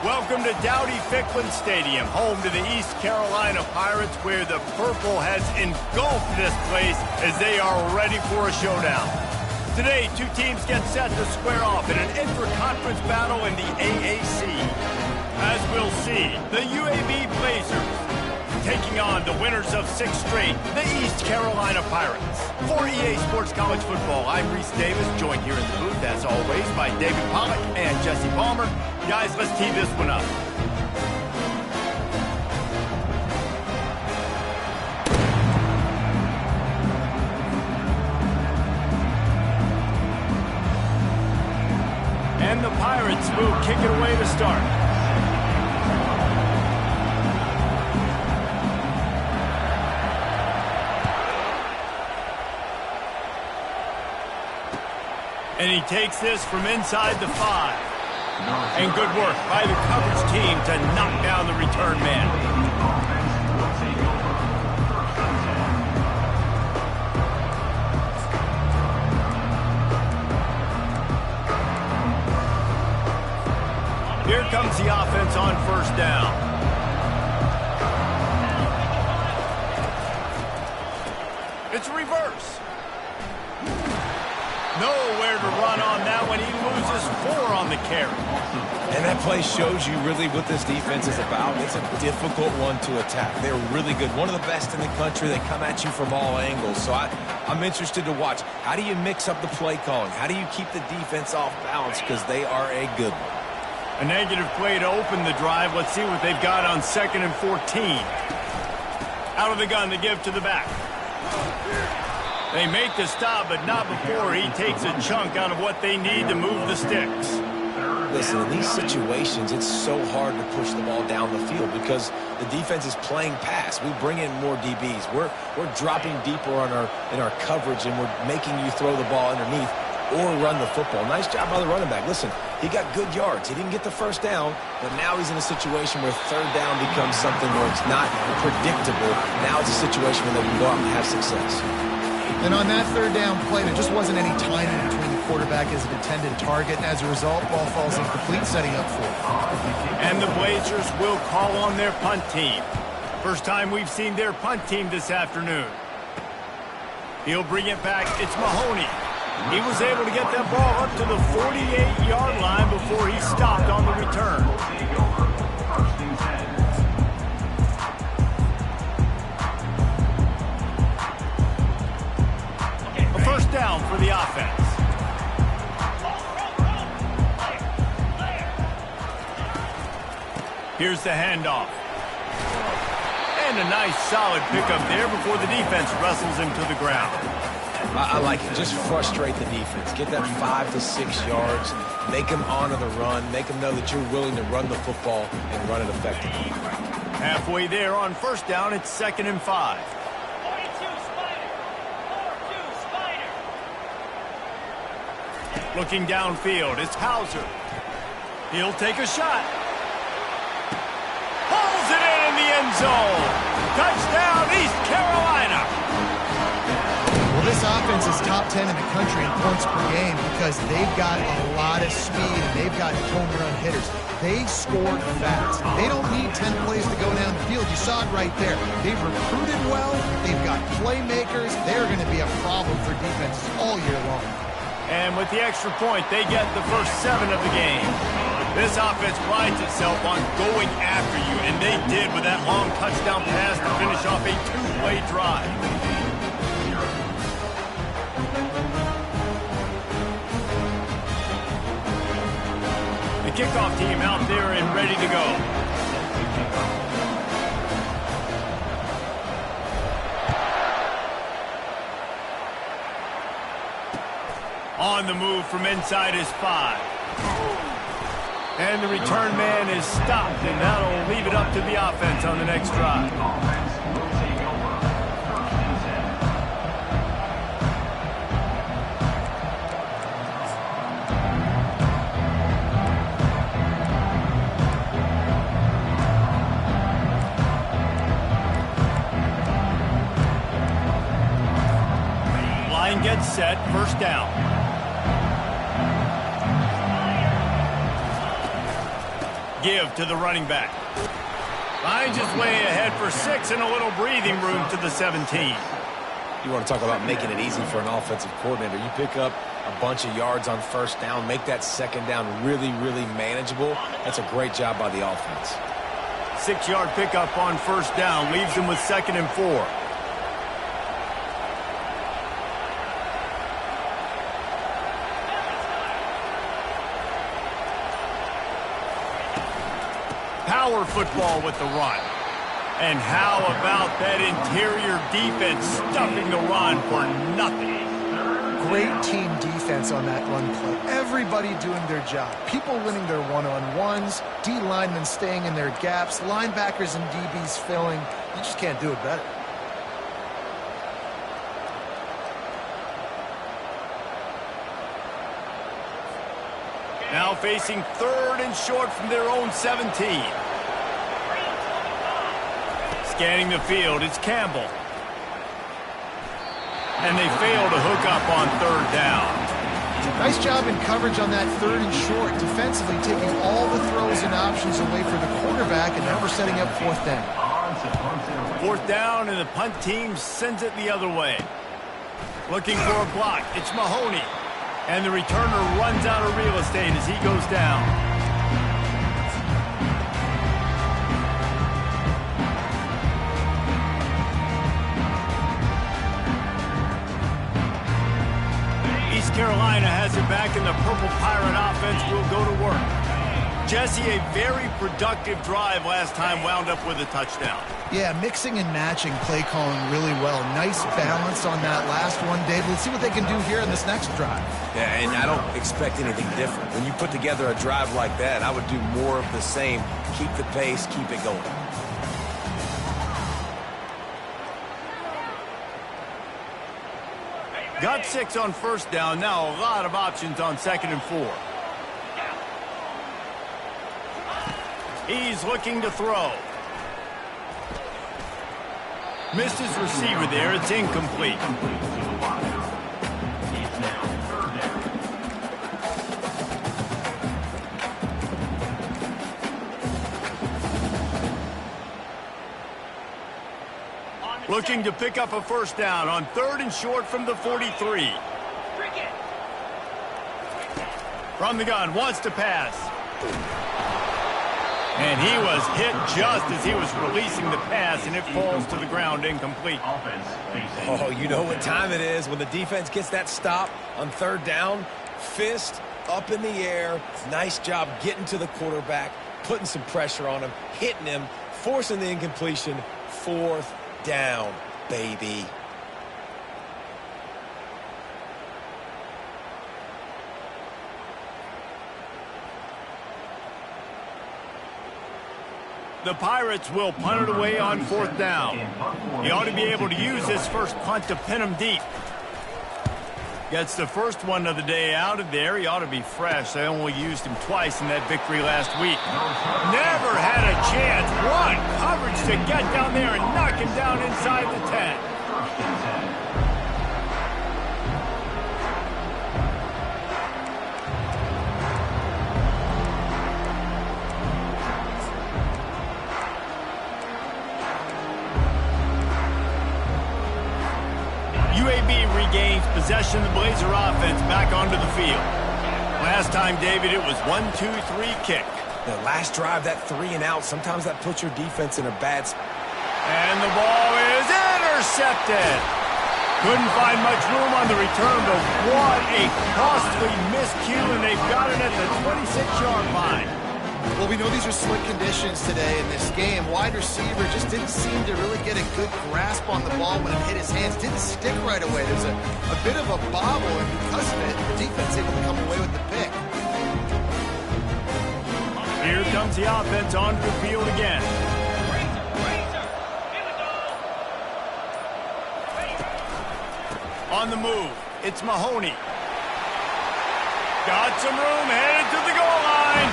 Welcome to Dowdy-Ficklin Stadium, home to the East Carolina Pirates, where the purple has engulfed this place as they are ready for a showdown. Today, two teams get set to square off in an intra-conference battle in the AAC. As we'll see, the UAB Blazers taking on the winners of 6 straight, the East Carolina Pirates. For EA Sports College Football, I'm Reese Davis, joined here in the booth, as always, by David Pollack and Jesse Palmer. Guys, let's tee this one up. And the Pirates will kick it away to start. And he takes this from inside the 5. And good work by the coverage team to knock down the return man. Here comes the offense on first down. It's a reverse. Nowhere to run on that one. He loses 4 on the carry. And that play shows you really what this defense is about. It's a difficult one to attack. They're really good. One of the best in the country. They come at you from all angles. So I'm interested to watch. How do you mix up the play calling? How do you keep the defense off balance? Because they are a good one. A negative play to open the drive. Let's see what they've got on 2nd and 14. Out of the gun, they give to the back. They make the stop, but not before he takes a chunk out of what they need to move the sticks. Listen, in these situations, it's so hard to push the ball down the field because the defense is playing pass. We bring in more DBs. We're dropping deeper in our coverage, and we're making you throw the ball underneath or run the football. Nice job by the running back. Listen, he got good yards. He didn't get the first down, but now he's in a situation where 3rd down becomes something where it's not predictable. Now it's a situation where they can go out and have success. And on that 3rd down play, there just wasn't any timing between the quarterback as an intended target. And as a result, ball falls incomplete, setting up for it. And the Blazers will call on their punt team. First time we've seen their punt team this afternoon. He'll bring it back. It's Mahoney. He was able to get that ball up to the 48-yard line before he stopped on the return. First down for the offense. Here's the handoff. And a nice solid pickup there before the defense wrestles him to the ground. I like it. Just frustrate the defense. Get that 5 to 6 yards. Make them honor the run. Make them know that you're willing to run the football and run it effectively. Halfway there on first down, it's 2nd and 5. Looking downfield, it's Hauser. He'll take a shot. Pulls it in the end zone. Touchdown, East Carolina. Well, this offense is top 10 in the country in points per game because they've got a lot of speed and they've got home run hitters. They scored fast. They don't need 10 plays to go down the field. You saw it right there. They've recruited well. They've got playmakers. They're going to be a problem for defenses all year long. And with the extra point, they get the first 7 of the game. This offense prides itself on going after you, and they did with that long touchdown pass to finish off a 2-play drive. The kickoff team out there and ready to go. On the move from inside his 5. And the return man is stopped, and that'll leave it up to the offense on the next drive. Line gets set, first down. Give to the running back. Finds his way ahead for 6 and a little breathing room to the 17. You want to talk about making it easy for an offensive coordinator. You pick up a bunch of yards on first down, make that second down really, really manageable. That's a great job by the offense. 6-yard pickup on first down leaves him with 2nd and 4. Power football with the run. And how about that interior defense stuffing the run for nothing? Great team defense on that run play. Everybody doing their job. People winning their one-on-ones, D linemen staying in their gaps, linebackers and DBs filling. You just can't do it better. Now facing 3rd and short from their own 17. Scanning the field, it's Campbell. And they fail to hook up on 3rd down. Nice job in coverage on that 3rd and short, defensively taking all the throws and options away for the quarterback, and now we're setting up 4th down. 4th down, and the punt team sends it the other way. Looking for a block, it's Mahoney. And the returner runs out of real estate as he goes down. East Carolina has it back, and the Purple Pirate offense will go to work. Jesse, a very productive drive last time, wound up with a touchdown. Yeah, mixing and matching play calling really well. Nice balance on that last one, Dave. Let's see what they can do here in this next drive. Yeah, and I don't expect anything different. When you put together a drive like that, I would do more of the same. Keep the pace, keep it going. Got 6 on first down. Now a lot of options on 2nd and 4. He's looking to throw. Missed his receiver there. It's incomplete. Looking to pick up a first down on 3rd and short from the 43. From the gun, wants to pass. And he was hit just as he was releasing the pass, and it falls to the ground incomplete. Oh, you know what time it is when the defense gets that stop on 3rd down. Fist up in the air. Nice job getting to the quarterback, putting some pressure on him, hitting him, forcing the incompletion. 4th down, baby. The Pirates will punt it away on 4th down. He ought to be able to use his first punt to pin him deep. Gets the first one of the day out of there. He ought to be fresh. They only used him twice in that victory last week. Never had a chance. What coverage to get down there and knock him down inside the 10. UAB regains possession of the Blazer offense back onto the field. Last time, David, it was 1-2-3 kick. The last drive, that 3 and out, sometimes that puts your defense in a bad spot. And the ball is intercepted. Couldn't find much room on the return, but what a costly miscue, and they've got it at the 26-yard line. Well, we know these are slick conditions today in this game. Wide receiver just didn't seem to really get a good grasp on the ball when it hit his hands. Didn't stick right away. There's a bit of a bobble, and because of it, the defense able to come away with the pick. Here comes the offense onto the field again. On the move, it's Mahoney. Got some room, headed to the goal line.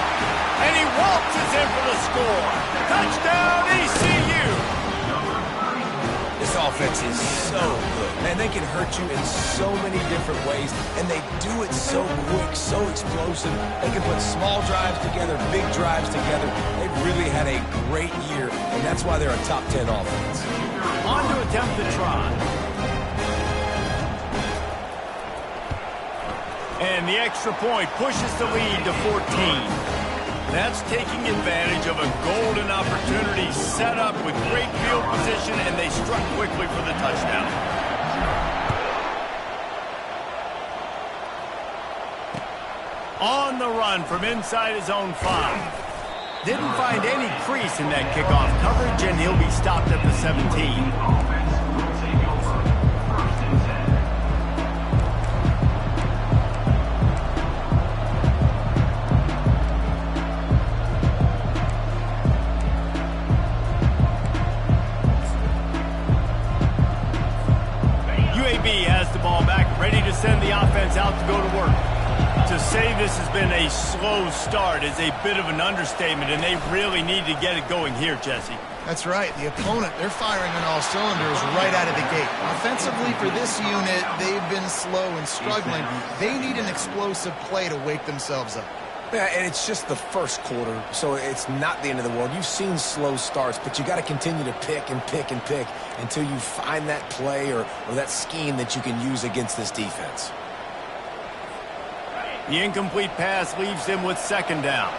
And he waltzes in for the score. Touchdown, ECU! This offense is so good. Man, they can hurt you in so many different ways, and they do it so quick, so explosive. They can put small drives together, big drives together. They've really had a great year, and that's why they're a top 10 offense. On to attempt the try. And the extra point pushes the lead to 14. That's taking advantage of a golden opportunity set up with great field position, and they struck quickly for the touchdown. On the run from inside his own 5. Didn't find any crease in that kickoff coverage, and he'll be stopped at the 17. Has the ball back, ready to send the offense out to go to work. To say this has been a slow start is a bit of an understatement, and they really need to get it going here, Jesse. That's right. The opponent, they're firing on all cylinders right out of the gate. Offensively, for this unit, they've been slow and struggling. They need an explosive play to wake themselves up. Yeah, and it's just the first quarter, so it's not the end of the world. You've seen slow starts, but you got to continue to pick and pick and pick until you find that play or that scheme that you can use against this defense. The incomplete pass leaves them with second down.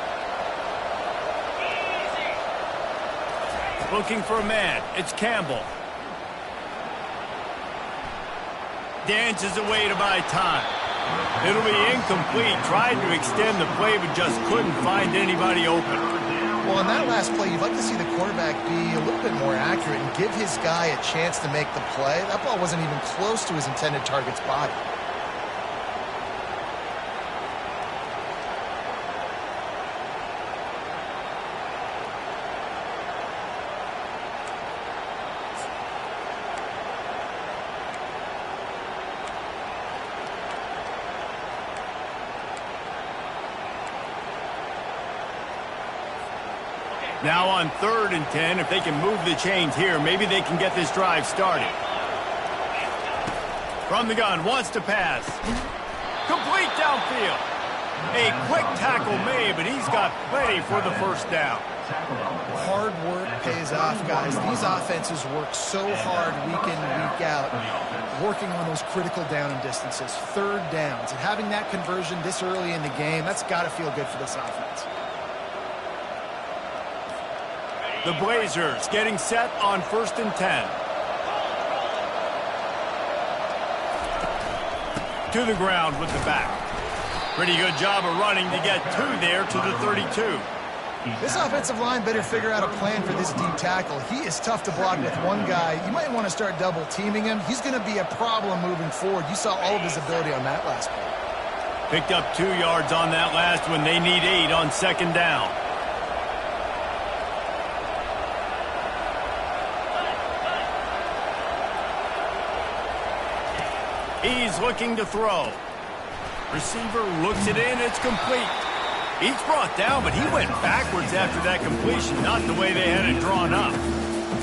Looking for a man. It's Campbell. Dances away to buy time. It'll be incomplete. Tried to extend the play, but just couldn't find anybody open. Well, on that last play, you'd like to see the quarterback be a little bit more accurate and give his guy a chance to make the play. That ball wasn't even close to his intended target's body. Now on 3rd and 10, if they can move the chains here, maybe they can get this drive started. From the gun, wants to pass. Complete downfield. A quick tackle made, but he's got plenty for the first down. Hard work pays off, guys. These offenses work so hard week in and week out, working on those critical down and distances, 3rd downs. And having that conversion this early in the game, that's got to feel good for this offense. The Blazers getting set on 1st and 10. To the ground with the back. Pretty good job of running to get 2 there to the 32. This offensive line better figure out a plan for this deep tackle. He is tough to block with one guy. You might want to start double teaming him. He's going to be a problem moving forward. You saw all of his ability on that last play. Picked up 2 yards on that last one. They need 8 on 2nd down. He's looking to throw. Receiver looks it in. It's complete. He's brought down, but he went backwards after that completion, not the way they had it drawn up.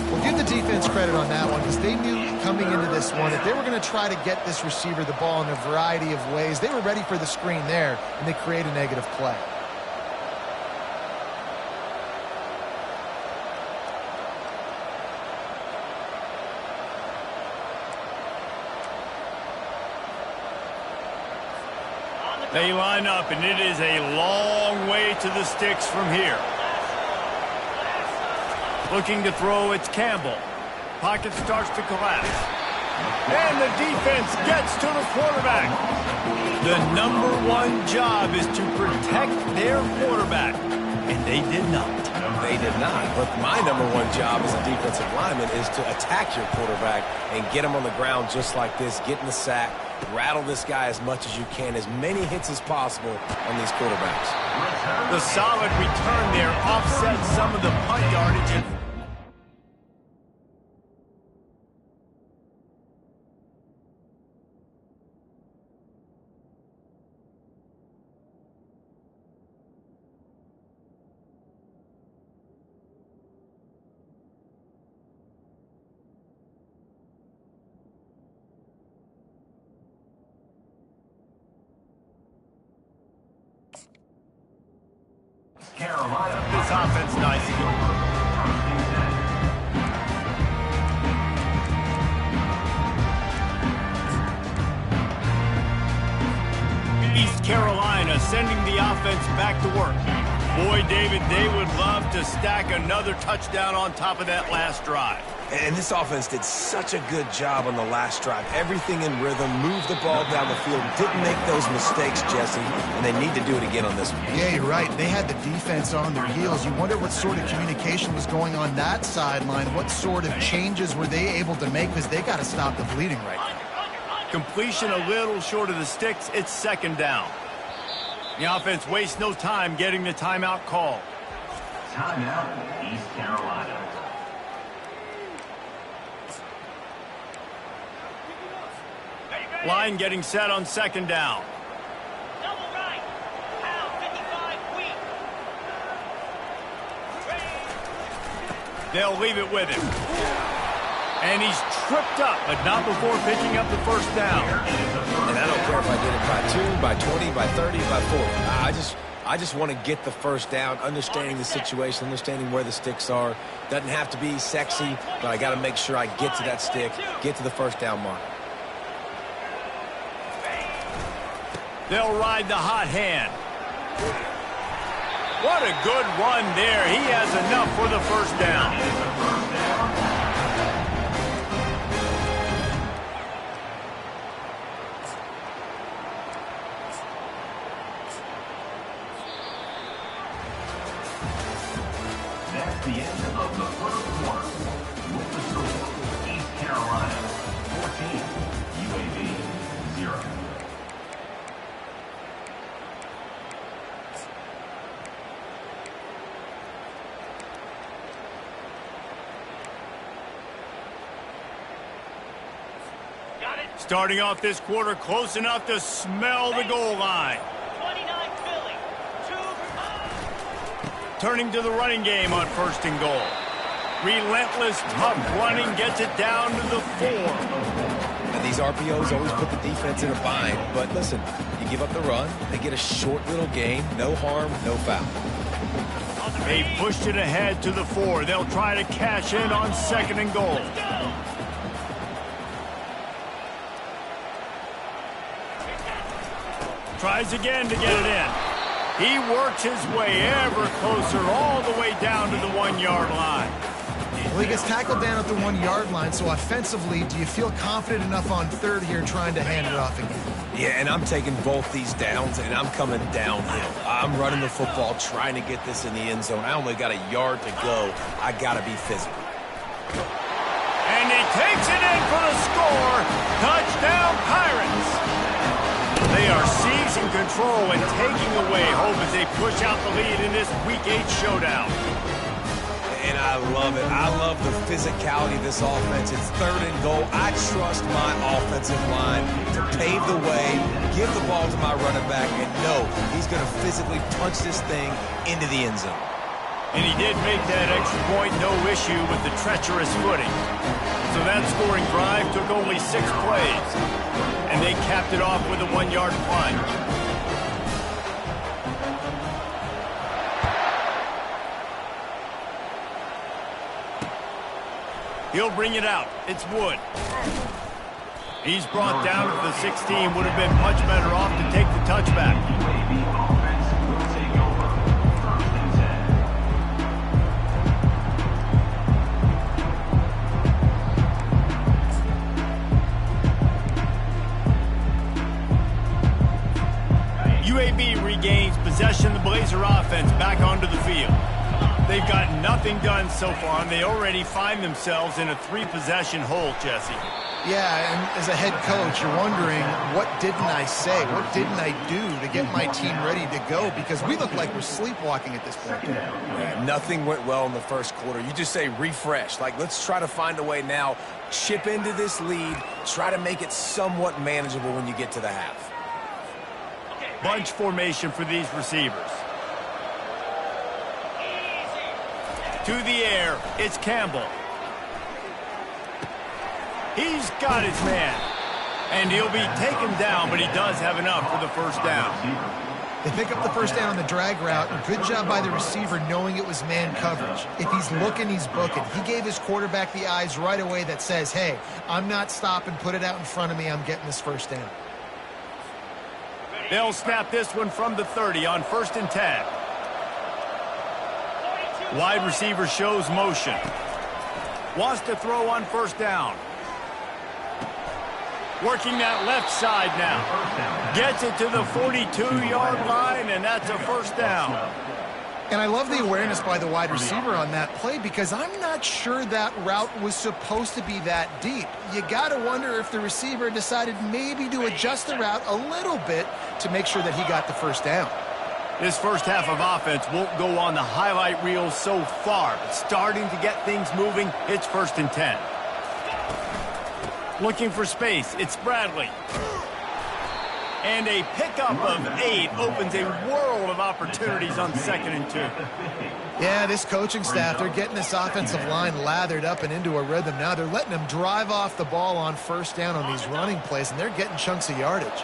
Well, give the defense credit on that one, because they knew coming into this one that they were going to try to get this receiver the ball in a variety of ways. They were ready for the screen there, and they create a negative play. They line up, and it is a long way to the sticks from here. Looking to throw, it's Campbell. Pocket starts to collapse. And the defense gets to the quarterback. The #1 job is to protect their quarterback, and they did not. They did not. But my #1 job as a defensive lineman is to attack your quarterback and get him on the ground just like this, get in the sack, rattle this guy as much as you can, as many hits as possible on these quarterbacks. The solid return there offsets some of the punt yardage. And this offense nicely. East Carolina sending the offense back to work. Boy, David, they would love to stack another touchdown on top of that last drive. And this offense did such a good job on the last drive. Everything in rhythm, moved the ball down the field, didn't make those mistakes, Jesse, and they need to do it again on this one. Yeah, you're right. They had the defense on their heels. You wonder what sort of communication was going on that sideline. What sort of changes were they able to make, because they got to stop the bleeding right now. Completion a little short of the sticks. It's second down. The offense wastes no time getting the timeout call. Timeout, East Carolina. Line getting set on second down. Double right. Pound 55 weak. They'll leave it with him. And he's tripped up, but not before picking up the first down. And I don't care if I did it by 2, by 20, by 30, by 40. I just want to get the first down, understanding the situation, understanding where the sticks are. Doesn't have to be sexy, but I got to make sure I get to that stick, get to the first down mark. They'll ride the hot hand. What a good run there. He has enough for the first down. That's the end of the first quarter. With the score, East Carolina 14, UAB 0. Starting off this quarter close enough to smell the goal line. 29 Philly. 2. Turning to the running game on first and goal. Relentless, tough running gets it down to the 4. And these RPOs always put the defense in a bind. But listen, you give up the run, they get a short little gain. No harm, no foul. They pushed it ahead to the 4. They'll try to cash in on second and goal. Tries again to get it in. He works his way ever closer all the way down to the 1-yard line. Well, he gets tackled down at the 1-yard line, so offensively, do you feel confident enough on third here trying to hand it off again? Yeah, and I'm taking both these downs, and I'm coming downhill. I'm running the football, trying to get this in the end zone. I only got a yard to go. I got to be physical. And he takes it in for the score. Touchdown, Pirates. They are seizing control and taking away hope as they push out the lead in this Week 8 showdown. And I love it. I love the physicality of this offense. It's third and goal. I trust my offensive line to pave the way, give the ball to my running back, and know he's going to physically punch this thing into the end zone. And he did make that extra point, no issue with the treacherous footing. So that scoring drive took only 6 plays. And they capped it off with a 1-yard plunge. He'll bring it out. It's Wood. He's brought down to the 16. Would have been much better off to take the touchback. UAB regains possession of the Blazer offense back onto the field. They've got nothing done so far, and they already find themselves in a 3-possession hole, Jesse. Yeah, and as a head coach, you're wondering, what didn't I say? What didn't I do to get my team ready to go? Because we look like we're sleepwalking at this point. Yeah, nothing went well in the first quarter. You just say refresh. Like, let's try to find a way now, chip into this lead, try to make it somewhat manageable when you get to the half. Bunch formation for these receivers. To the air, it's Campbell. He's got his man. And he'll be taken down, but he does have enough for the first down. They pick up the first down on the drag route. Good job by the receiver knowing it was man coverage. If he's looking, he's booking. He gave his quarterback the eyes right away that says, hey, I'm not stopping. Put it out in front of me. I'm getting this first down. They'll snap this one from the 30 on 1st and 10. Wide receiver shows motion. Wants to throw on 1st down. Working that left side now. Gets it to the 42-yard line, and that's a 1st down. And I love the awareness by the wide receiver on that play because I'm not sure that route was supposed to be that deep. You got to wonder if the receiver decided maybe to adjust the route a little bit to make sure that he got the first down. This first half of offense won't go on the highlight reel so far, but starting to get things moving, it's 1st and 10. Looking for space, it's Bradley. And a pickup of 8 opens a world of opportunities on 2nd and 2. Yeah, this coaching staff, they're getting this offensive line lathered up and into a rhythm. Now they're letting them drive off the ball on 1st down on these running plays, and they're getting chunks of yardage.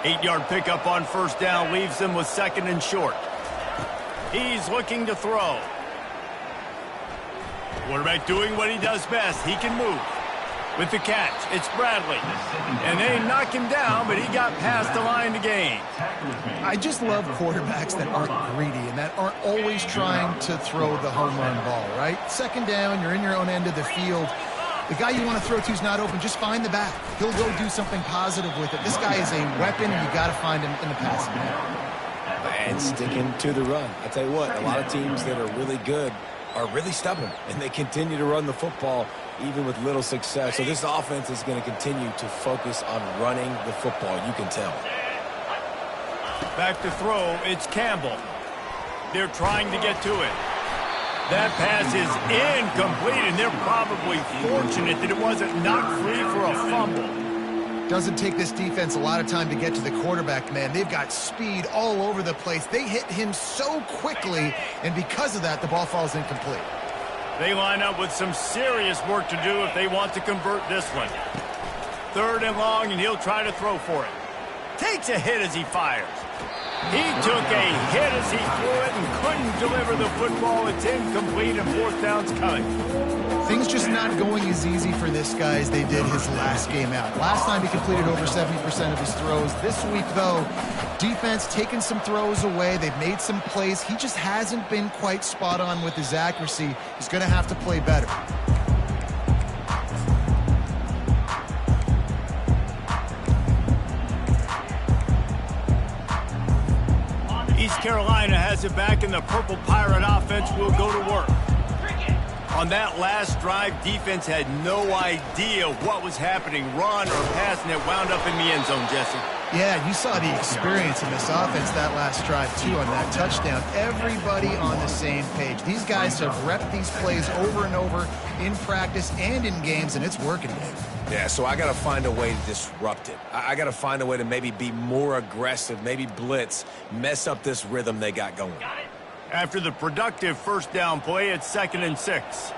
8-yard pickup on 1st down leaves them with 2nd and short. He's looking to throw. Quarterback doing what he does best. He can move. With the catch, it's Bradley. And they knock him down, but he got past the line to gain. I just love quarterbacks that aren't greedy and that aren't always trying to throw the home run ball, right? 2nd down, you're in your own end of the field. The guy you want to throw to is not open. Just find the back. He'll go do something positive with it. This guy is a weapon, and you got to find him in the passing game. And sticking to the run. I tell you what, a lot of teams that are really good are really stubborn, and they continue to run the football even with little success. So this offense is going to continue to focus on running the football, you can tell. Back to throw, it's Campbell. They're trying to get to it. That pass is incomplete, and they're probably fortunate that it wasn't knocked free for a fumble. Doesn't take this defense a lot of time to get to the quarterback, man. They've got speed all over the place. They hit him so quickly, and because of that, the ball falls incomplete. They line up with some serious work to do if they want to convert this one. 3rd and long, and he'll try to throw for it. Takes a hit as he fires. He took a hit as he threw it and couldn't deliver the football. It's incomplete, and 4th down's coming. Things just not going as easy for this guy as they did his last game out. Last time he completed over 70% of his throws. This week, though, defense taking some throws away. They've made some plays. He just hasn't been quite spot on with his accuracy. He's going to have to play better. East Carolina has it back, and the Purple Pirate offense will go to work. On that last drive, defense had no idea what was happening, run or pass, and it wound up in the end zone, Jesse. Yeah, you saw the experience in this offense that last drive, too, on that touchdown. Everybody on the same page. These guys have repped these plays over and over in practice and in games, and it's working, Dave. Yeah, so I got to find a way to disrupt it. I got to find a way to maybe be more aggressive, maybe blitz, mess up this rhythm they got going. After the productive 1st down play, it's 2nd and 6.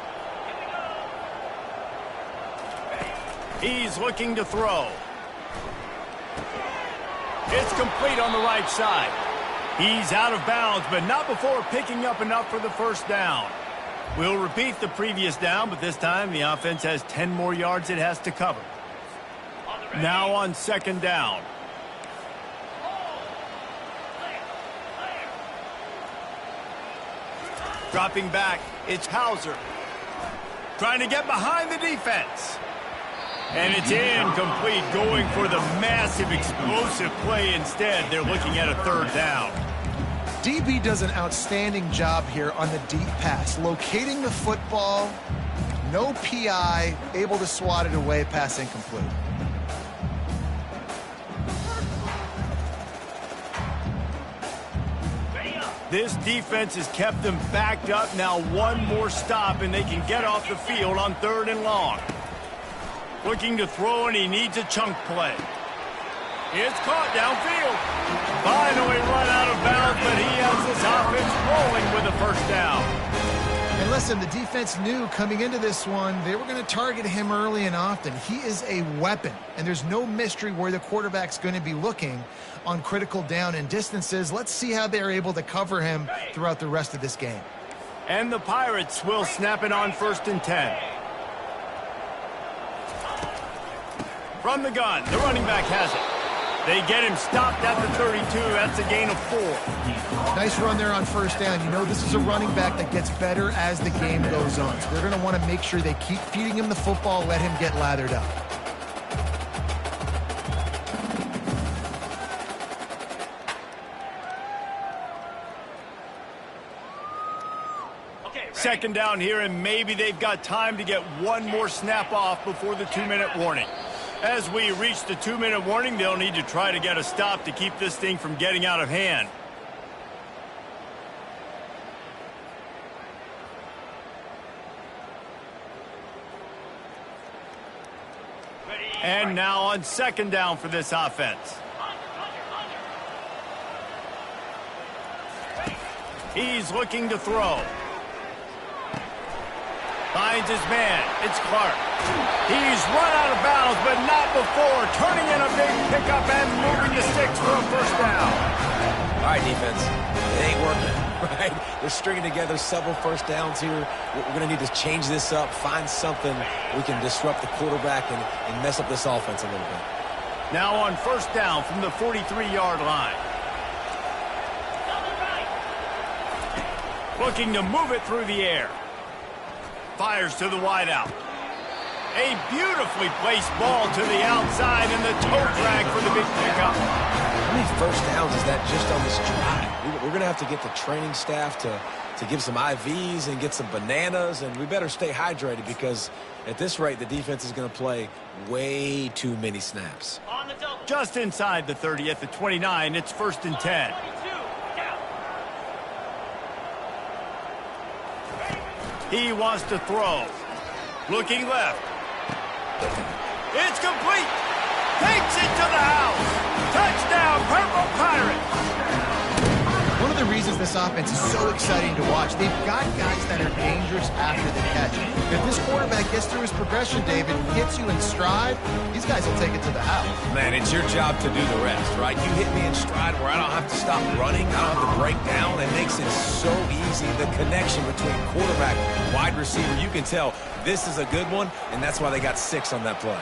He's looking to throw. It's complete on the right side. He's out of bounds, but not before picking up enough for the 1st down. We'll repeat the previous down, but this time the offense has 10 more yards it has to cover. Now on 2nd down. Dropping back, it's Hauser. Trying to get behind the defense. And it's incomplete, going for the massive explosive play instead. They're looking at a 3rd down. DB does an outstanding job here on the deep pass. Locating the football, no PI, able to swat it away, pass incomplete. This defense has kept them backed up. Now one more stop, and they can get off the field on 3rd and long. Looking to throw, and he needs a chunk play. It's caught downfield. Finally run out of bounds, but he has this offense rolling with a 1st down. And listen, the defense knew coming into this one, they were going to target him early and often. He is a weapon, and there's no mystery where the quarterback's going to be looking on critical down and distances. Let's see how they're able to cover him throughout the rest of this game. And the Pirates will snap it on 1st and 10. From the gun, the running back has it. They get him stopped at the 32. That's a gain of 4. Nice run there on 1st down. You know, this is a running back that gets better as the game goes on. So they're going to want to make sure they keep feeding him the football, let him get lathered up. Second down here, and maybe they've got time to get one more snap off before the 2-minute warning. As we reach the 2-minute warning, they'll need to try to get a stop to keep this thing from getting out of hand. And now on 2nd down for this offense. He's looking to throw. Finds his man. It's Clark. He's run out of bounds, but not before turning in a big pickup and moving the sticks for a 1st down. All right, defense. It ain't working, right? They're stringing together several 1st downs here. We're going to need to change this up, find something we can disrupt the quarterback and mess up this offense a little bit. Now on 1st down from the 43-yard line. Looking to move it through the air. Fires to the wideout. A beautifully placed ball to the outside and the toe drag for the big pickup. How many 1st downs is that just on this drive? We're going to have to get the training staff to give some IVs and get some bananas, and we better stay hydrated because at this rate, the defense is going to play way too many snaps. Just inside the 30 at the 29, it's 1st and 10. He wants to throw. Looking left. It's complete. Takes it to the house. Touchdown, Purple Pirates. One of the reasons this offense is so exciting to watch, they've got guys that are dangerous after the catch. If this quarterback gets through his progression, David, hits you in stride, these guys will take it to the house. Man, it's your job to do the rest, right? You hit me in stride where I don't have to stop running. I don't have to break down. It makes it so easy. The connection between quarterback and wide receiver, you can tell this is a good one, and that's why they got 6 on that play.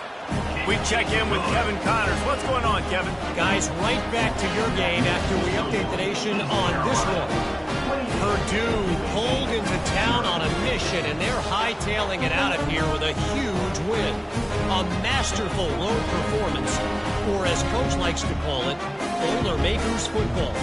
We check in with Kevin Connors. What's going on, Kevin? Guys, right back to your game after we update the nation on this one. Purdue pulled into town on a mission, and they're hightailing it out of here with a huge win. A masterful road performance, or as Coach likes to call it, Boilermakers football.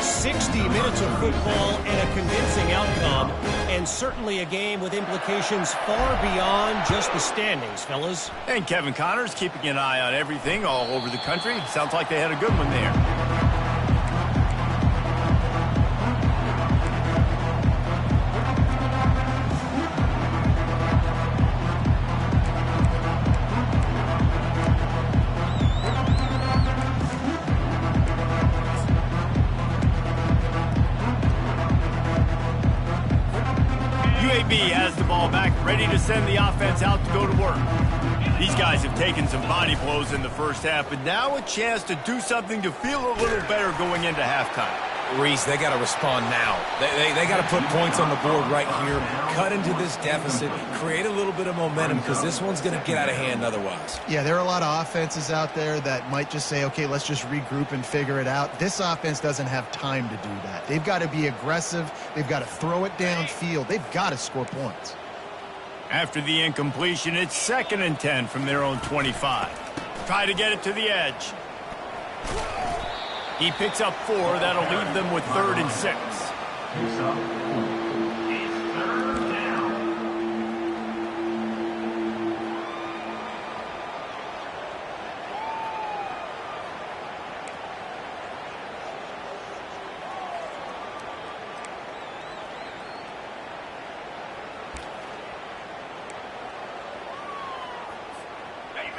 60 minutes of football and a convincing outcome, and certainly a game with implications far beyond just the standings, fellas. And Kevin Connors keeping an eye on everything all over the country. Sounds like they had a good one there. Has the ball back, ready to send the offense out to go to work. These guys have taken some body blows in the 1st half, but now a chance to do something to feel a little better going into halftime. Reese, they got to respond now. They got to put points on the board right here, cut into this deficit, create a little bit of momentum because this one's going to get out of hand otherwise. Yeah, there are a lot of offenses out there that might just say, okay, let's just regroup and figure it out. This offense doesn't have time to do that. They've got to be aggressive. They've got to throw it downfield. They've got to score points. After the incompletion, it's 2nd and 10 from their own 25. Try to get it to the edge. He picks up 4. That'll leave them with 3rd and 6.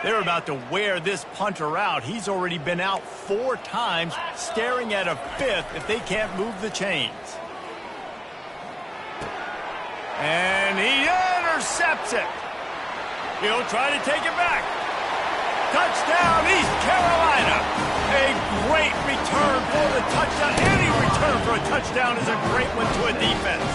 They're about to wear this punter out. He's already been out 4 times, staring at a 5th if they can't move the chains. And he intercepts it. He'll try to take it back. Touchdown, East Carolina. A great return for the touchdown. Any return for a touchdown is a great one to a defense.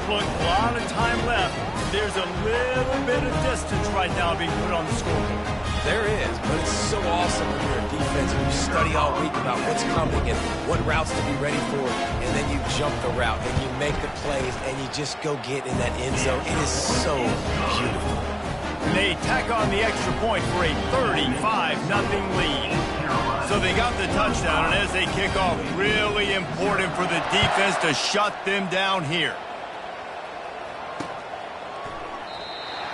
Look, a lot of time left. There's a little bit of distance right now being put on the scoreboard. There is, but it's so awesome when you're a defense and you study all week about what's coming and what routes to be ready for, and then you jump the route and you make the plays and you just go get in that end zone. It is so beautiful. And they tack on the extra point for a 35-0 lead. So they got the touchdown, and as they kick off, really important for the defense to shut them down here.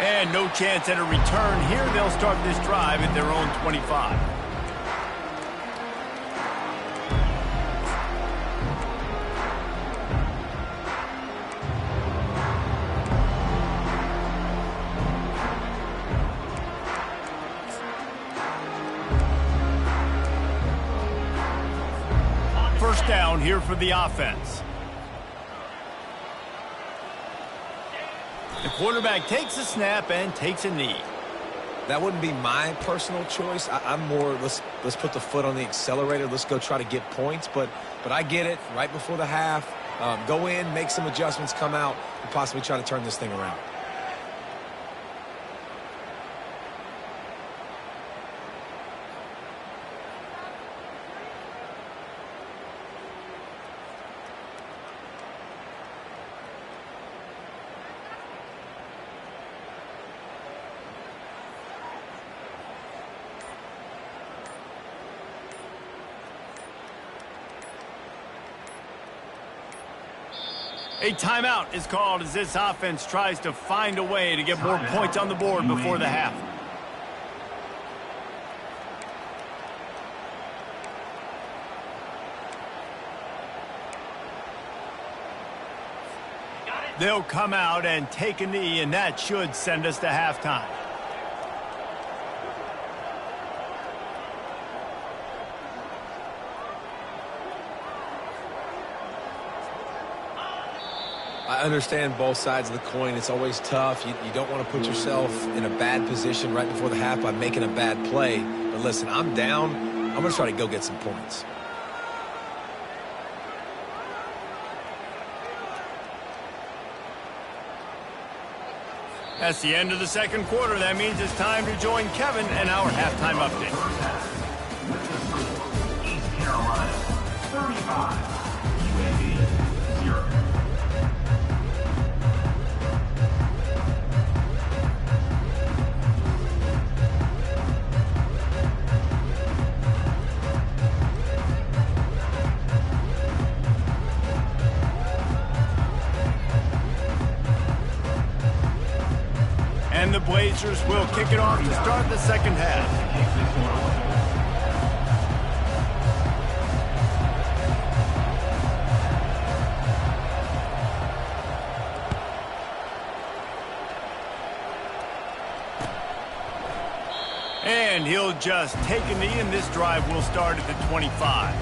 And no chance at a return here. They'll start this drive at their own 25. First down here for the offense. The quarterback takes a snap and takes a knee. That wouldn't be my personal choice. I'm more, let's put the foot on the accelerator. Let's go try to get points. But I get it. Right before the half, go in, make some adjustments, come out, and possibly try to turn this thing around. A timeout is called as this offense tries to find a way to get more points on the board before the half. They'll come out and take a knee, and that should send us to halftime. I understand both sides of the coin. It's always tough. You don't want to put yourself in a bad position right before the half by making a bad play. But listen, I'm down. I'm going to try to go get some points. That's the end of the second quarter. That means it's time to join Kevin and our halftime update. East Carolina, 35. UAB, 0. And the Blazers will kick it off to start the second half. And he'll just take a knee, and this drive will start at the 25.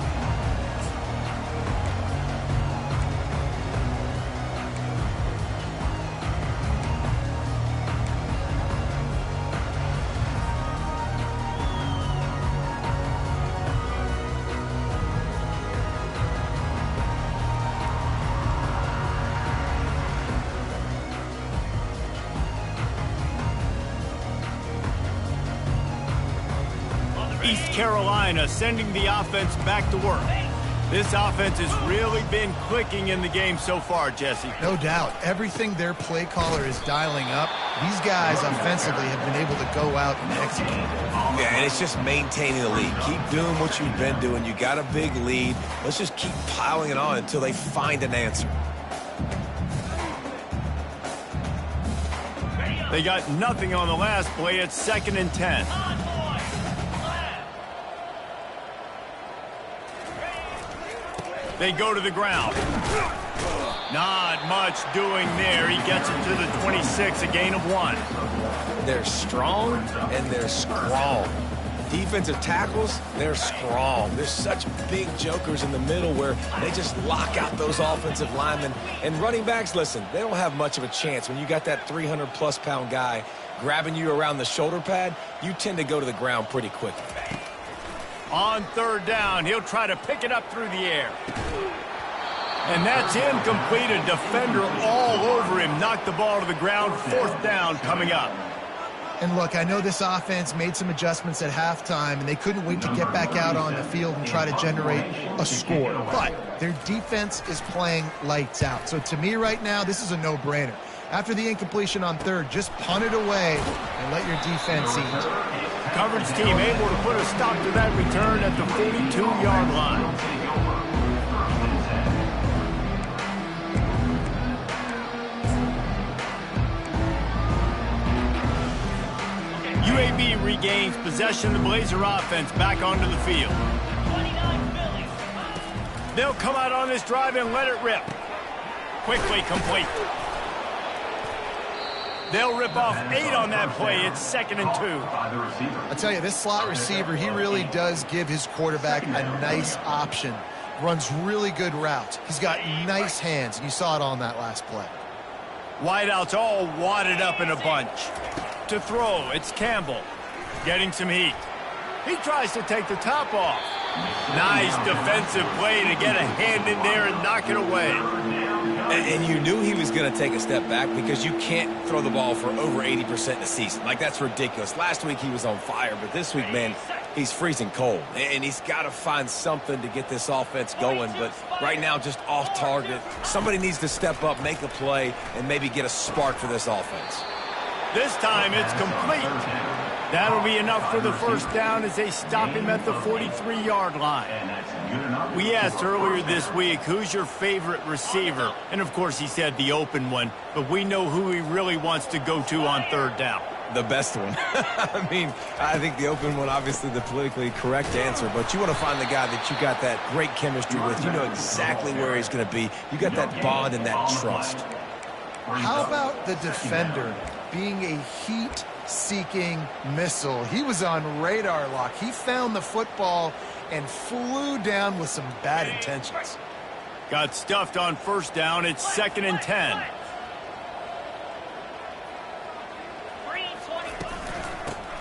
East Carolina sending the offense back to work. This offense has really been clicking in the game so far, Jesse. No doubt. Everything their play caller is dialing up, these guys offensively have been able to go out and execute. Yeah, and it's just maintaining the lead. Keep doing what you've been doing. You got a big lead. Let's just keep piling it on until they find an answer. They got nothing on the last play. It's 2nd and 10. They go to the ground. Not much doing there. He gets it to the 26, a gain of 1. They're strong and they're strong. defensive tackles, they're strong. There's such big jokers in the middle where they just lock out those offensive linemen. And running backs, listen, they don't have much of a chance. When you got that 300-plus pound guy grabbing you around the shoulder pad, you tend to go to the ground pretty quickly. On third down, he'll try to pick it up through the air. And that's incomplete. A defender all over him. Knocked the ball to the ground. Fourth down coming up. And look, I know this offense made some adjustments at halftime, and they couldn't wait to get back out on the field and try to generate a score. But their defense is playing lights out. So to me right now, this is a no-brainer. After the incompletion on third, just punt it away and let your defense eat. Coverage team able to put a stop to that return at the 42-yard line. UAB regains possession of the Blazer offense back onto the field. They'll come out on this drive and let it rip. Quickly complete. They'll rip off 8 on that play. It's 2nd and 2. I tell you, this slot receiver, he really does give his quarterback a nice option. Runs really good routes. He's got nice hands, and you saw it on that last play. Wideouts all wadded up in a bunch. To throw, it's Campbell. Getting some heat. He tries to take the top off. Nice defensive play to get a hand in there and knock it away. And you knew he was going to take a step back because you can't throw the ball for over 80% in a season. Like, that's ridiculous. Last week he was on fire, but this week, man, he's freezing cold. And he's got to find something to get this offense going. But right now, just off target. Somebody needs to step up, make a play, and maybe get a spark for this offense. This time it's complete. That'll be enough for the first down as they stop him at the 43-yard line. We asked earlier this week, who's your favorite receiver? And, of course, he said the open one, but we know who he really wants to go to on third down. The best one. I mean, I think the open one, obviously the politically correct answer, but you want to find the guy that you got that great chemistry with. You know exactly where he's going to be. You got that bond and that trust. How about the defender being a heat-seeking missile? He was on radar lock. He found the football and flew down with some bad intentions. Got stuffed on first down. It's 2nd and 10.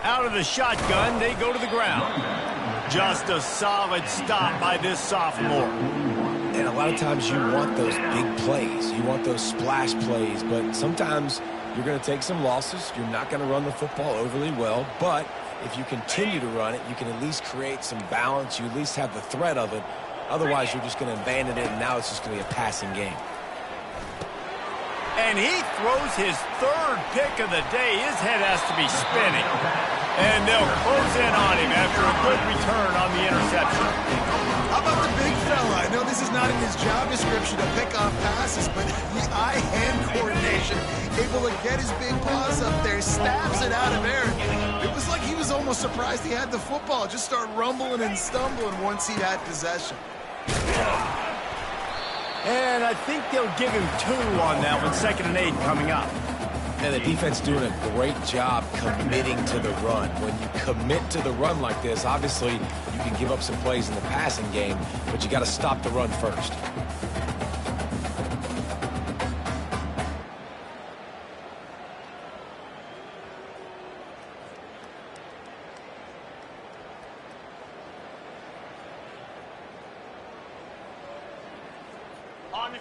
Out of the shotgun, they go to the ground. Just a solid stop by this sophomore. And a lot of times you want those big plays. You want those splash plays, but sometimes you're going to take some losses. You're not going to run the football overly well, but if you continue to run it, you can at least create some balance. You at least have the threat of it. Otherwise, you're just going to abandon it, and now it's just going to be a passing game. And he throws his 3rd pick of the day. His head has to be spinning. And they'll close in on him after a good return on the interception. How about the big fella? I know this is not in his job description to pick off passes, but the eye-hand coordination, able to get his big paws up there, stabs it out of air. It was like he was almost surprised he had the football. Just start rumbling and stumbling once he had possession. And I think they'll give him 2 on that one. 2nd and 8 coming up. And the defense doing a great job committing to the run. When you commit to the run like this, obviously you can give up some plays in the passing game, but you got to stop the run first.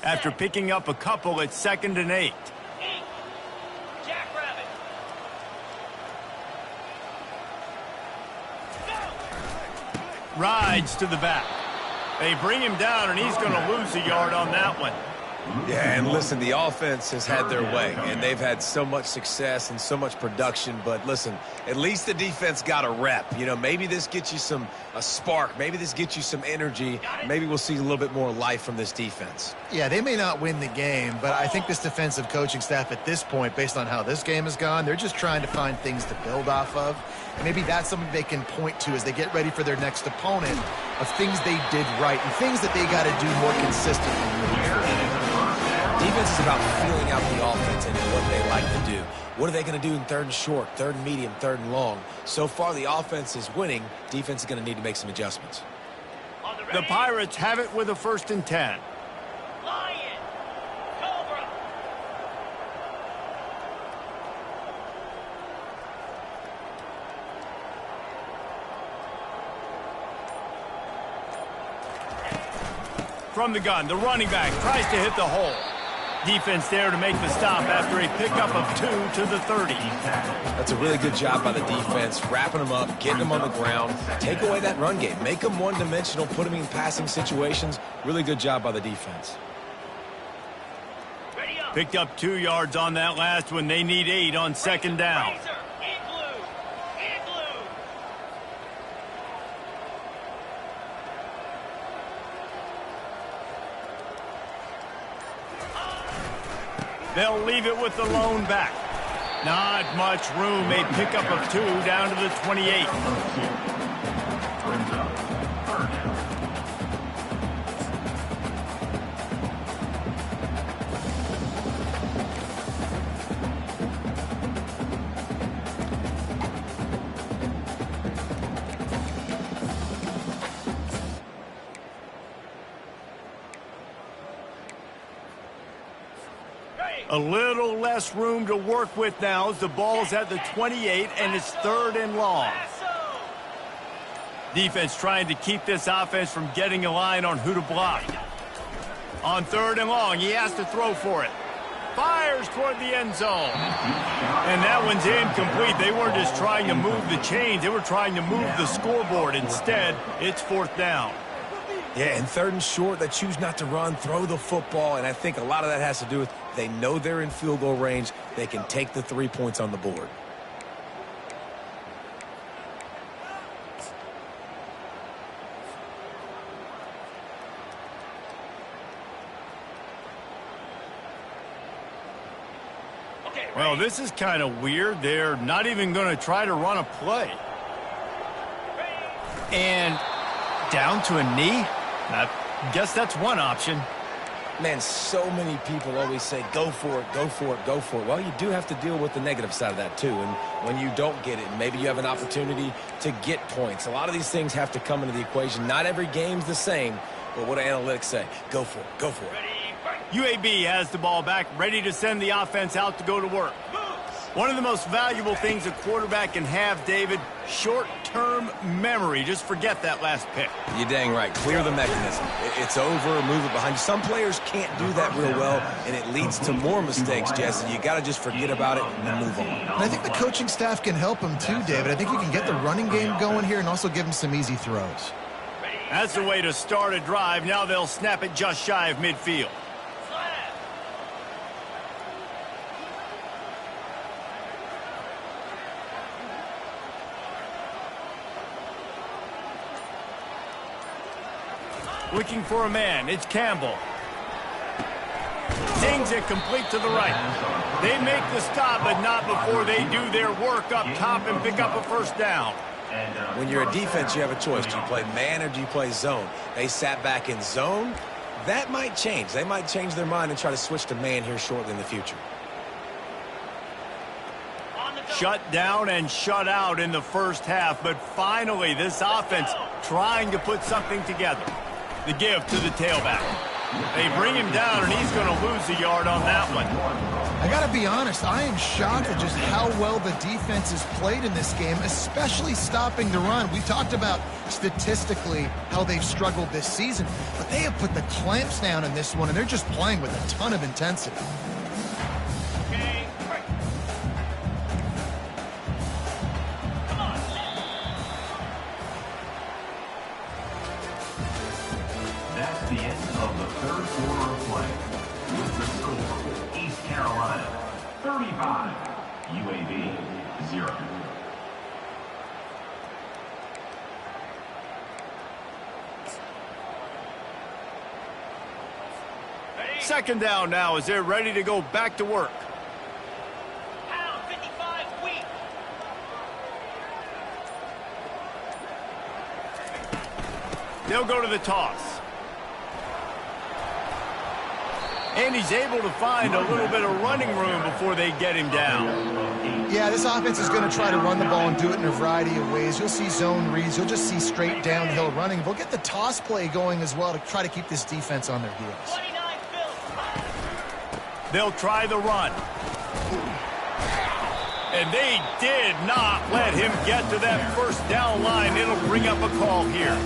After picking up a couple, it's 2nd and 8. Rides to the back. They bring him down, and he's going to lose a yard on that one. Yeah, and listen, the offense has had their way, and they've had so much success and so much production. But listen, at least the defense got a rep. You know, maybe this gets you a spark. Maybe this gets you some energy. Maybe we'll see a little bit more life from this defense. Yeah, they may not win the game, but I think this defensive coaching staff at this point, based on how this game has gone, they're just trying to find things to build off of. Maybe that's something they can point to as they get ready for their next opponent of things they did right and things that they got to do more consistently moving forward. Defense is about feeling out the offense and what they like to do. What are they going to do in third and short, third and medium, third and long? So far, the offense is winning. Defense is going to need to make some adjustments. The Pirates have it with a 1st and 10. Lion, Cobra. From the gun, the running back tries to hit the hole. Defense there to make the stop after a pickup of 2 to the 30. That's a really good job by the defense, wrapping them up, getting them on the ground. Take away that run game. Make them one-dimensional, put them in passing situations. Really good job by the defense. Picked up 2 yards on that last one. They need 8 on 2nd down. They'll leave it with the lone back. Not much room. A pickup of 2 down to the 28. A little less room to work with now as the ball's at the 28 and it's 3rd and long. Defense trying to keep this offense from getting a line on who to block. On 3rd and long, he has to throw for it. Fires toward the end zone. And that one's incomplete. They weren't just trying to move the chains. They were trying to move the scoreboard. Instead, it's 4th down. Yeah, and 3rd and short, they choose not to run, throw the football, and I think a lot of that has to do with they know they're in field goal range. They can take the 3 points on the board. Well, this is kind of weird. They're not even going to try to run a play. And down to a knee? I guess that's one option. Man, so many people always say, go for it, go for it, go for it. Well, you do have to deal with the negative side of that, too. And when you don't get it, maybe you have an opportunity to get points. A lot of these things have to come into the equation. Not every game's the same, but what do analytics say? Go for it, go for it. UAB has the ball back, ready to send the offense out to go to work. One of the most valuable things a quarterback can have, David, short-term memory. Just forget that last pick. You're dang right. Clear the mechanism. It's over, move it behind you. Some players can't do that real well, and it leads to more mistakes, Jesse. You got to just forget about it and move on. And I think the coaching staff can help him too, David. I think you can get the running game going here and also give him some easy throws. That's the way to start a drive. Now they'll snap it just shy of midfield. Looking for a man. It's Campbell. Sings it complete to the right. They make the stop, but not before they do their work up top and pick up a 1st down. When you're a defense, you have a choice. Do you play man or do you play zone? They sat back in zone. That might change. They might change their mind and try to switch to man here shortly in the future. Shut down and shut out in the 1st half, but finally this offense trying to put something together. The give to the tailback. They bring him down, and he's going to lose a yard on that one. I got to be honest, I am shocked at just how well the defense has played in this game, especially stopping the run. We talked about statistically how they've struggled this season, but they have put the clamps down in this one, and they're just playing with a ton of intensity. That's the end of the 3rd quarter of play. With the score, East Carolina 35, UAB 0. Second down now as they're ready to go back to work. Pound 55 weak. They'll go to the toss. And he's able to find a little bit of running room before they get him down. Yeah, this offense is going to try to run the ball and do it in a variety of ways. You'll see zone reads. You'll just see straight downhill running. They'll get the toss play going as well to try to keep this defense on their heels. They'll try the run. And they did not let him get to that first down line. It'll bring up a call here.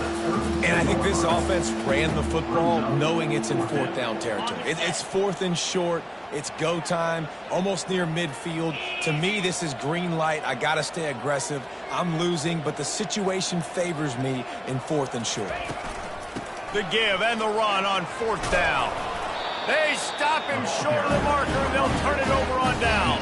And I think this offense ran the football knowing it's in 4th down territory. It's 4th and short. It's go time, almost near midfield. To me, this is green light. I got to stay aggressive. I'm losing, but the situation favors me in 4th and short. The give and the run on 4th down. They stop him short of the marker, and they'll turn it over on down.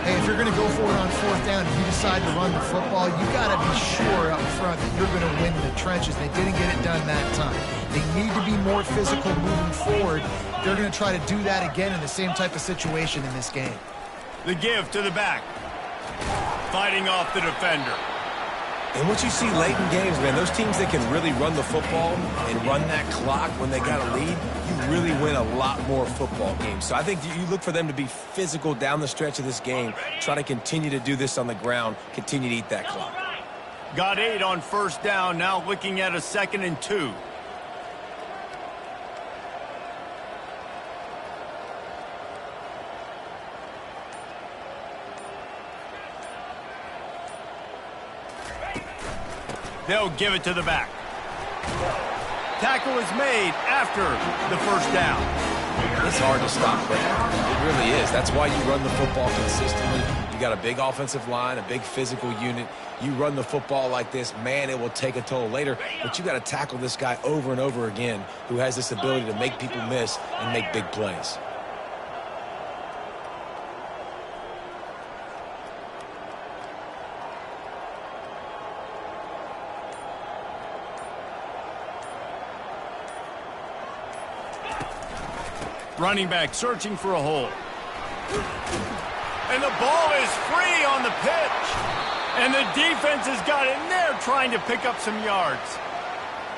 Hey, if you're going to go for it on 4th down, if you decide to run the football, you got to be sure up front that you're going to win the trenches. They didn't get it done that time. They need to be more physical moving forward. They're going to try to do that again in the same type of situation in this game. The give to the back. Fighting off the defender. And what you see late in games, man, those teams that can really run the football and run that clock when they got a lead, you really win a lot more football games. So I think you look for them to be physical down the stretch of this game, try to continue to do this on the ground, continue to eat that clock. Got 8 on 1st down, now looking at a 2nd and 2. They'll give it to the back. Tackle is made after the 1st down. It's hard to stop that. It really is. That's why you run the football consistently. You got a big offensive line, a big physical unit. You run the football like this, man, it will take a toll later. But you got to tackle this guy over and over again who has this ability to make people miss and make big plays. Running back searching for a hole. And the ball is free on the pitch. And the defense has got in there trying to pick up some yards.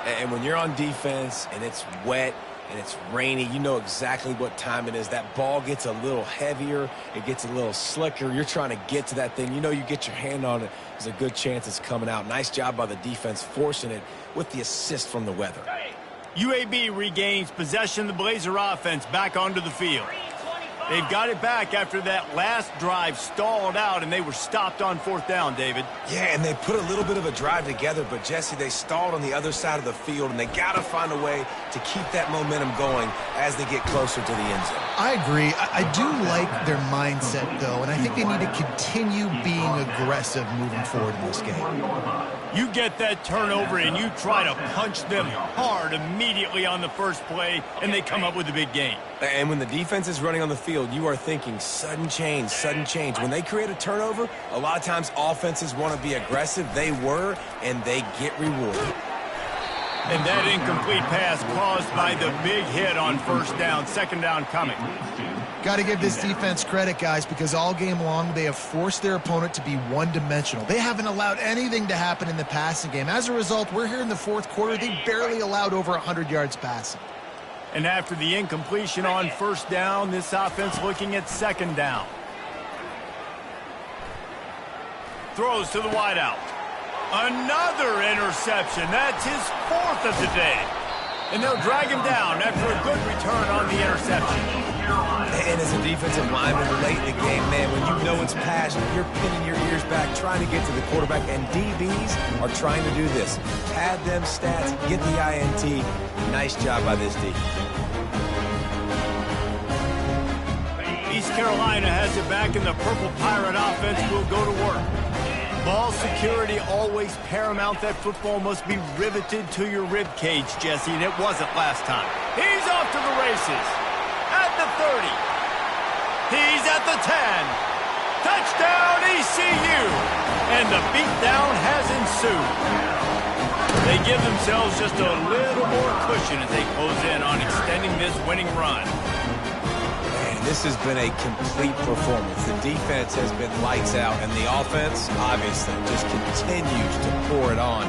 And when you're on defense and it's wet and it's rainy, you know exactly what time it is. That ball gets a little heavier. It gets a little slicker. You're trying to get to that thing. You know you get your hand on it. There's a good chance it's coming out. Nice job by the defense forcing it with the assist from the weather. UAB regains possession of the Blazer offense back onto the field. They've got it back after that last drive stalled out, and they were stopped on 4th down, David. Yeah, and they put a little bit of a drive together, but, Jesse, they stalled on the other side of the field, and they got to find a way to keep that momentum going as they get closer to the end zone. I agree. I do like their mindset, though, and I think they need to continue being aggressive moving forward in this game. You get that turnover, and you try to punch them hard immediately on the first play, and they come up with a big gain. And when the defense is running on the field, you are thinking sudden change, sudden change. When they create a turnover, a lot of times offenses want to be aggressive. They were, and they get rewarded. And that incomplete pass caused by the big hit on 1st down, 2nd down coming. Got to give this defense credit, guys, because all game long they have forced their opponent to be one-dimensional. They haven't allowed anything to happen in the passing game. As a result, we're here in the 4th quarter. They barely allowed over 100 yards passing. And after the incompletion on 1st down, this offense looking at 2nd down. Throws to the wideout. Another interception. That's his 4th of the day. And they'll drag him down after a good return on the interception. And as a defensive lineman late in the game, man, when you know it's passed, you're pinning your ears back, trying to get to the quarterback, and DBs are trying to do this. Pad them stats, get the INT. Nice job by this D. East Carolina has it back, and the Purple Pirate offense will go to work. Ball security always paramount. That football must be riveted to your rib cage, Jesse, and it wasn't last time. He's off to the races. At the 30. He's at the 10. Touchdown, ECU. And the beatdown has ensued. They give themselves just a little more cushion as they close in on extending this winning run. This has been a complete performance. The defense has been lights out, and the offense, obviously, just continues to pour it on.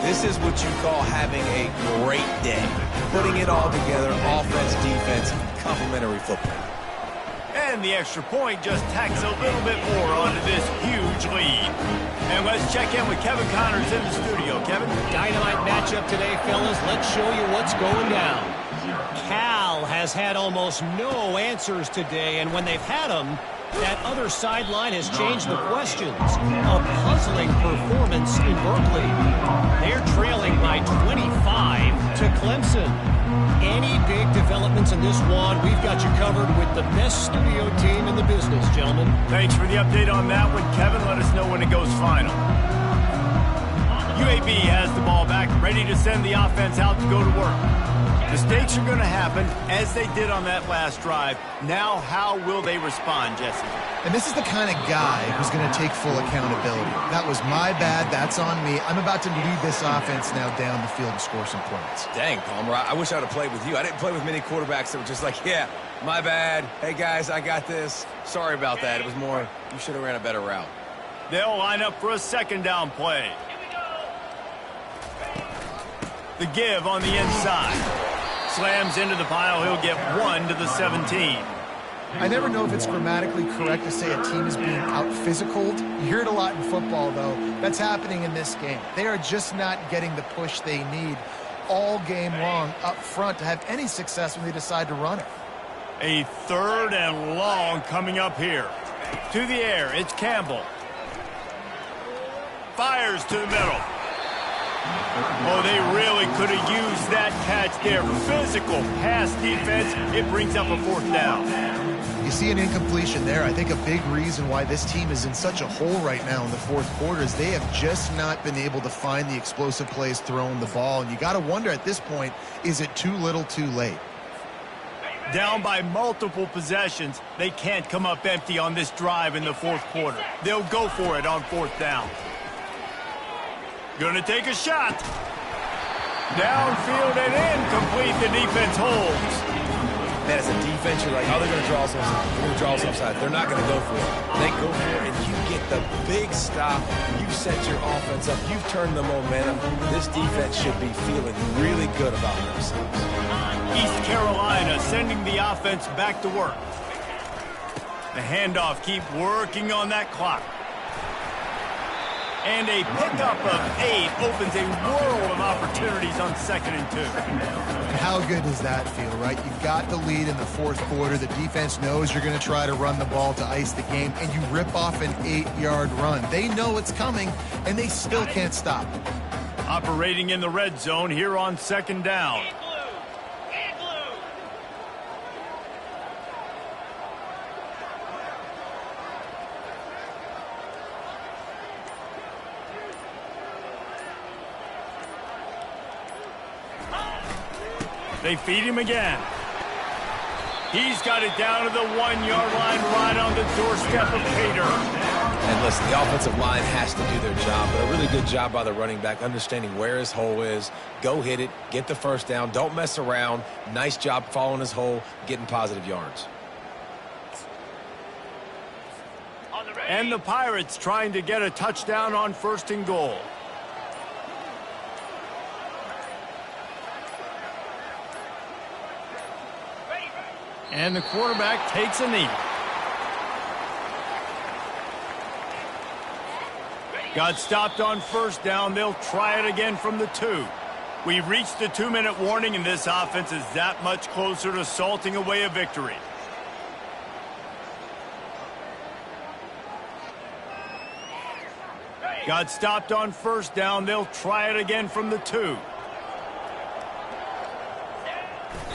This is what you call having a great day. Putting it all together, offense, defense, complimentary football. And the extra point just tacks a little bit more onto this huge lead. And let's check in with Kevin Connors in the studio. Kevin? Dynamite matchup today, fellas. Let's show you what's going down. Cal has had almost no answers today, and when they've had them, that other sideline has changed the questions. A puzzling performance in Berkeley. They're trailing by 25 to Clemson. Any big developments in this one, we've got you covered with the best studio team in the business, gentlemen. Thanks for the update on that one, Kevin. Let us know when it goes final. UAB has the ball back, ready to send the offense out to go to work. Mistakes are going to happen, as they did on that last drive. Now, how will they respond, Jesse? And this is the kind of guy who's going to take full accountability. That was my bad. That's on me. I'm about to lead this offense now down the field and score some points. Dang, Palmer, I wish I would have played with you. I didn't play with many quarterbacks that were just like, yeah, my bad. Hey, guys, I got this. Sorry about that. It was more, you should have ran a better route. They'll line up for a second down play. The give on the inside. Slams into the pile. He'll get 1 to the 17. I never know if it's grammatically correct to say a team is being out-physicaled. You hear it a lot in football, though. That's happening in this game. They are just not getting the push they need all game long up front to have any success when they decide to run it. A 3rd and long coming up here. To the air, it's Campbell. Fires to the middle. Oh, they really could have used that catch there. Physical pass defense. It brings up a 4th down. You see an incompletion there. I think a big reason why this team is in such a hole right now in the 4th quarter is they have just not been able to find the explosive plays throwing the ball. And you got to wonder at this point, is it too little too late? Down by multiple possessions. They can't come up empty on this drive in the 4th quarter. They'll go for it on 4th down. Gonna take a shot. Downfield and incomplete. The defense holds. Man, as a defense, you're like, oh, they're going to draw us offside. They're going to draw us offside. They're not going to go for it. They go for it, and you get the big stop. You set your offense up. You've turned the momentum. This defense should be feeling really good about themselves. East Carolina sending the offense back to work. The handoff, keep working on that clock. And a pickup of 8 opens a world of opportunities on 2nd and 2. How good does that feel, right? You've got the lead in the 4th quarter. The defense knows you're going to try to run the ball to ice the game, and you rip off an 8-yard run. They know it's coming, and they still can't stop it. Operating in the red zone here on 2nd down. They feed him again. He's got it down to the 1-yard line right on the doorstep of Cater. And listen, the offensive line has to do their job, but a really good job by the running back understanding where his hole is. Go hit it, get the 1st down, don't mess around. Nice job following his hole, getting positive yards. And the Pirates trying to get a touchdown on 1st and goal. And the quarterback takes a knee. Got stopped on 1st down. They'll try it again from the 2. We've reached the 2-minute warning, and this offense is that much closer to salting away a victory. Got stopped on 1st down. They'll try it again from the 2.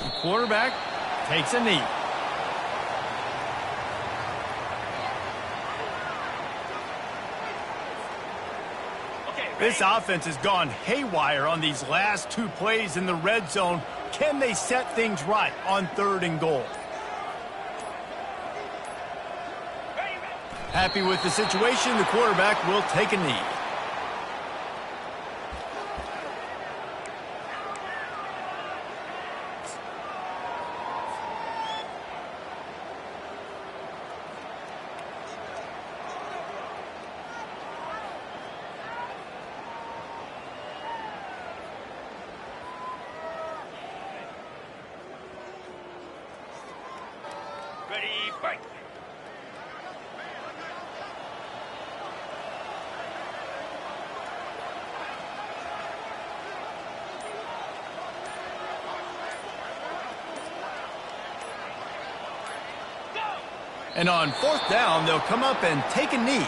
The quarterback takes a knee. This offense has gone haywire on these last 2 plays in the red zone. Can they set things right on 3rd and goal? Happy with the situation, the quarterback will take a knee. Ready, fight. And on fourth down, they'll come up and take a knee.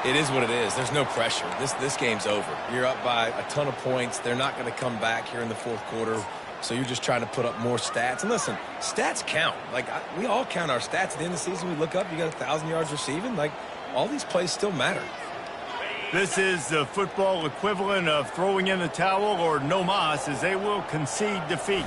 It is what it is. There's no pressure. This game's over. You're up by a ton of points. They're not going to come back here in the fourth quarter. So you're just trying to put up more stats. And listen, stats count. Like, we all count our stats. At the end of the season, we look up, you got 1,000 yards receiving. Like, all these plays still matter. This is the football equivalent of throwing in the towel or no mas, as they will concede defeat.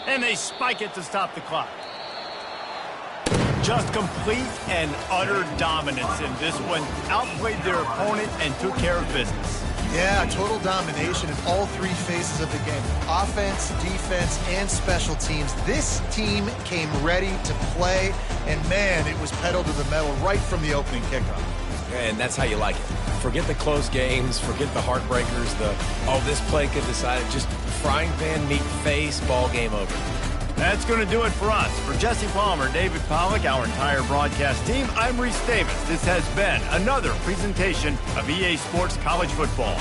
And they spike it to stop the clock. Just complete and utter dominance in this one. Outplayed their opponent and took care of business. Yeah, total domination in all three phases of the game. Offense, defense, and special teams. This team came ready to play, and man, it was pedal to the metal right from the opening kickoff. And that's how you like it. Forget the close games, forget the heartbreakers, this play could decide it. Just frying pan, meat face, ball game over. That's going to do it for us. For Jesse Palmer, David Pollack, our entire broadcast team, I'm Reese Davis. This has been another presentation of EA Sports College Football.